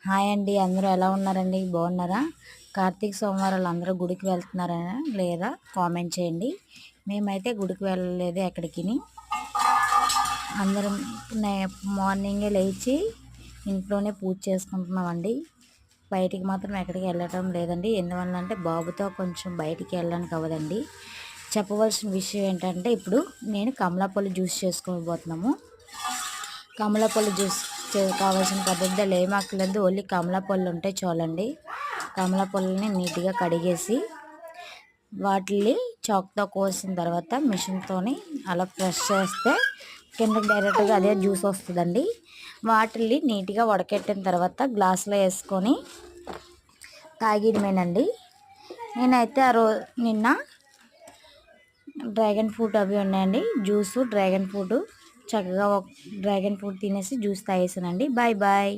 Hi అండి, అందరూ ఎలా ఉన్నారండి? బాగున్నారా? కార్తీక సోమవారాలు అందరూ గుడికి వెళ్తున్నారా లేదా కామెంట్ చేయండి. మేమైతే గుడికి వెళ్ళలేదు ఎక్కడికిని. అందరం మార్నింగే లేచి ఇంట్లోనే పూజ చేసుకుంటున్నామండి. బయటికి మాత్రం ఎక్కడికి వెళ్ళటం లేదండి. ఎందువల్లంటే బాబుతో కొంచెం బయటికి వెళ్ళడానికి అవ్వదండి. చెప్పవలసిన విషయం ఏంటంటే, ఇప్పుడు నేను కమలాపల్లి జ్యూస్ చేసుకోబోతున్నాము. కమలాపల్లి జ్యూస్ కావాల్సిన పద్ధతిలో ఏమాకలేదు, ఓన్లీ కమలాపళ్ళు ఉంటే చాలండి. కమలాపళ్ళని నీట్గా కడిగేసి వాటిని చాక్తో కోసిన తర్వాత మిషన్తోని అలా ప్రెస్ చేస్తే కిందకి డైరెక్ట్గా అదే జ్యూస్ వస్తుందండి. వాటిని నీట్గా వడకెట్టిన తర్వాత గ్లాసులో వేసుకొని తాగిడమేనండి. నేనైతే నిన్న డ్రాగన్ ఫ్రూట్ అవి ఉన్నాయండి, జ్యూసు డ్రాగన్ ఫ్రూట్ చక్కగా డ్రాగన్ ఫ్రూట్ తినేసి జ్యూస్ తాగేసానండి. Bye bye.